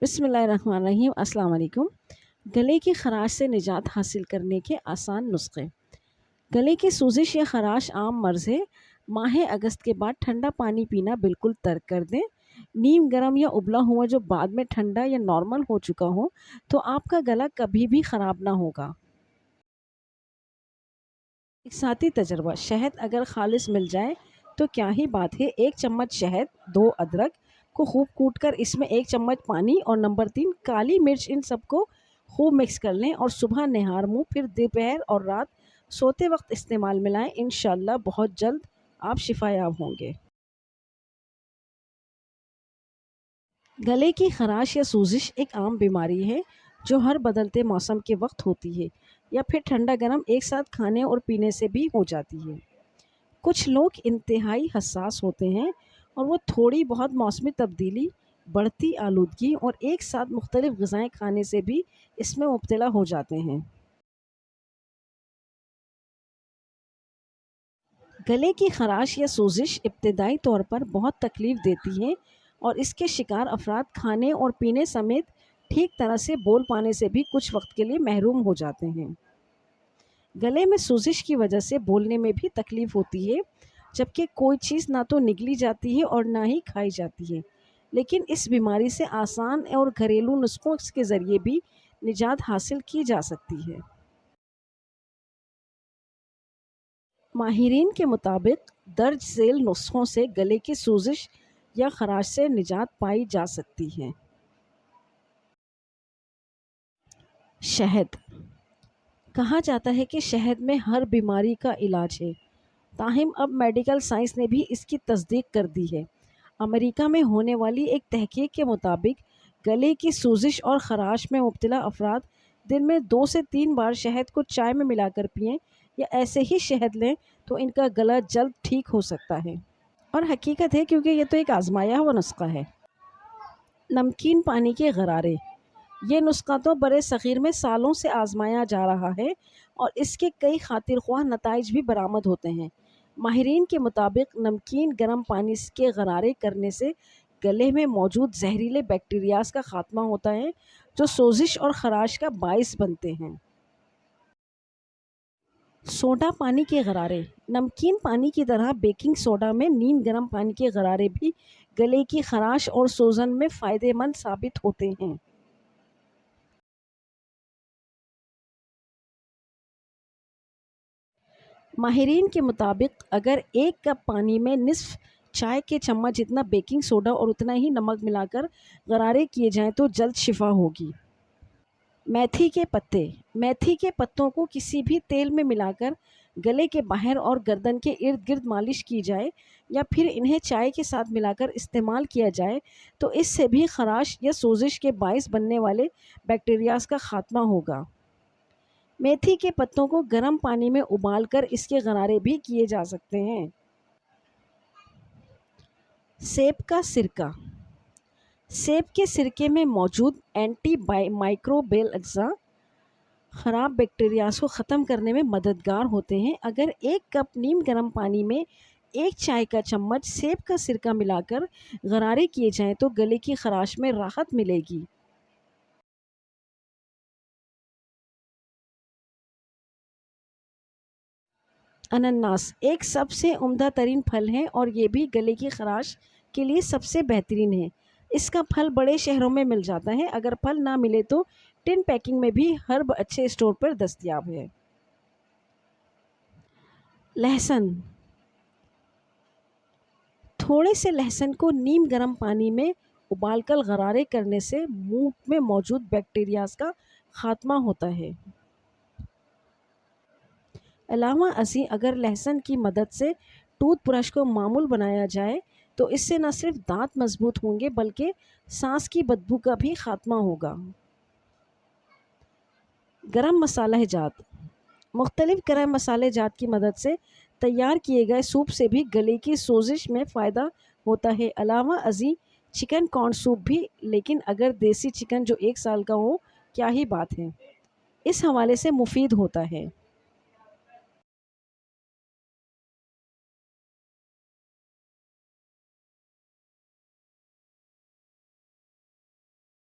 بسم اللہ الرحمن الرحیم۔ السلام علیکم۔ گلے کی خراش سے نجات حاصل کرنے کے آسان نسخے۔ گلے کی سوزش یا خراش عام مرض ہے۔ ماہ اگست کے بعد ٹھنڈا پانی پینا بالکل ترک کر دیں۔ نیم گرم یا ابلا ہوا جو بعد میں ٹھنڈا یا نارمل ہو چکا ہو تو آپ کا گلا کبھی بھی خراب نہ ہوگا۔ ایک ذاتی تجربہ: شہد اگر خالص مل جائے تو کیا ہی بات ہے۔ 1 چمچ شہد، 2 ادرک کو خوب کوٹ کر اس میں 1 چمچ پانی اور نمبر 3 کالی مرچ، ان سب کو خوب مکس کر لیں اور صبح نہار منہ پھر دوپہر اور رات سوتے وقت استعمال میں لائیں۔ انشاءاللہ بہت جلد آپ شفا یاب ہوں گے۔ گلے کی خراش یا سوزش ایک عام بیماری ہے جو ہر بدلتے موسم کے وقت ہوتی ہے یا پھر ٹھنڈا گرم ایک ساتھ کھانے اور پینے سے بھی ہو جاتی ہے۔ کچھ لوگ انتہائی حساس ہوتے ہیں اور وہ تھوڑی بہت موسمی تبدیلی، بڑھتی آلودگی اور ایک ساتھ مختلف غذائیں کھانے سے بھی اس میں مبتلا ہو جاتے ہیں۔ گلے کی خراش یا سوزش ابتدائی طور پر بہت تکلیف دیتی ہے اور اس کے شکار افراد کھانے اور پینے سمیت ٹھیک طرح سے بول پانے سے بھی کچھ وقت کے لیے محروم ہو جاتے ہیں۔ گلے میں سوزش کی وجہ سے بولنے میں بھی تکلیف ہوتی ہے، جبکہ کوئی چیز نہ تو نگلی جاتی ہے اور نہ ہی کھائی جاتی ہے، لیکن اس بیماری سے آسان اور گھریلو نسخوں کے ذریعے بھی نجات حاصل کی جا سکتی ہے۔ ماہرین کے مطابق درج ذیل نسخوں سے گلے کی سوزش یا خراش سے نجات پائی جا سکتی ہے۔ شہد۔ کہا جاتا ہے کہ شہد میں ہر بیماری کا علاج ہے، تاہم اب میڈیکل سائنس نے بھی اس کی تصدیق کر دی ہے۔ امریکہ میں ہونے والی ایک تحقیق کے مطابق گلے کی سوزش اور خراش میں مبتلا افراد دن میں 2 سے 3 بار شہد کو چائے میں ملا کر پئیں یا ایسے ہی شہد لیں تو ان کا گلا جلد ٹھیک ہو سکتا ہے۔ اور حقیقت ہے، کیونکہ یہ تو ایک آزمایا ہوا نسخہ ہے۔ نمکین پانی کے غرارے۔ یہ نسخہ تو برِ صغیر میں سالوں سے آزمایا جا رہا ہے اور اس کے کئی خاطر خواہ نتائج بھی برآمد ہوتے ہیں۔ ماہرین کے مطابق نمکین گرم پانی کے غرارے کرنے سے گلے میں موجود زہریلے بیکٹیریاز کا خاتمہ ہوتا ہے جو سوزش اور خراش کا باعث بنتے ہیں۔ سوڈا پانی کے غرارے۔ نمکین پانی کی طرح بیکنگ سوڈا میں نیم گرم پانی کے غرارے بھی گلے کی خراش اور سوزن میں فائدہ مند ثابت ہوتے ہیں۔ ماہرین کے مطابق اگر 1 کپ پانی میں نصف چائے کے چمچ جتنا بیکنگ سوڈا اور اتنا ہی نمک ملا کر غرارے کیے جائیں تو جلد شفا ہوگی۔ میتھی کے پتے۔ میتھی کے پتوں کو کسی بھی تیل میں ملا کر گلے کے باہر اور گردن کے ارد گرد مالش کی جائے یا پھر انہیں چائے کے ساتھ ملا کر استعمال کیا جائے تو اس سے بھی خراش یا سوزش کے باعث بننے والے بیکٹیریاز کا خاتمہ ہوگا۔ میتھی کے پتوں کو گرم پانی میں ابال کر اس کے غرارے بھی کیے جا سکتے ہیں۔ سیب کا سرکہ۔ سیب کے سرکے میں موجود اینٹی مائکروبیل اجزاء خراب بیکٹیریاز کو ختم کرنے میں مددگار ہوتے ہیں۔ اگر 1 کپ نیم گرم پانی میں 1 چائے کا چمچ سیب کا سرکہ ملا کر غرارے کیے جائیں تو گلے کی خراش میں راحت ملے گی۔ انناس ایک سب سے عمدہ ترین پھل ہے اور یہ بھی گلے کی خراش کے لیے سب سے بہترین ہے۔ اس کا پھل بڑے شہروں میں مل جاتا ہے، اگر پھل نہ ملے تو ٹن پیکنگ میں بھی ہر اچھے اسٹور پر دستیاب ہے۔ لہسن۔ تھوڑے سے لہسن کو نیم گرم پانی میں ابال کر غرارے کرنے سے منہ میں موجود بیکٹیریاز کا خاتمہ ہوتا ہے۔ علاوہ ازیں اگر لہسن کی مدد سے ٹوتھ برش کو معمول بنایا جائے تو اس سے نہ صرف دانت مضبوط ہوں گے بلکہ سانس کی بدبو کا بھی خاتمہ ہوگا۔ گرم مسالہ جات۔ مختلف گرم مسالہ جات کی مدد سے تیار کیے گئے سوپ سے بھی گلے کی سوزش میں فائدہ ہوتا ہے۔ علاوہ ازیں چکن کارن سوپ بھی، لیکن اگر دیسی چکن جو 1 سال کا ہو کیا ہی بات ہے، اس حوالے سے مفید ہوتا ہے۔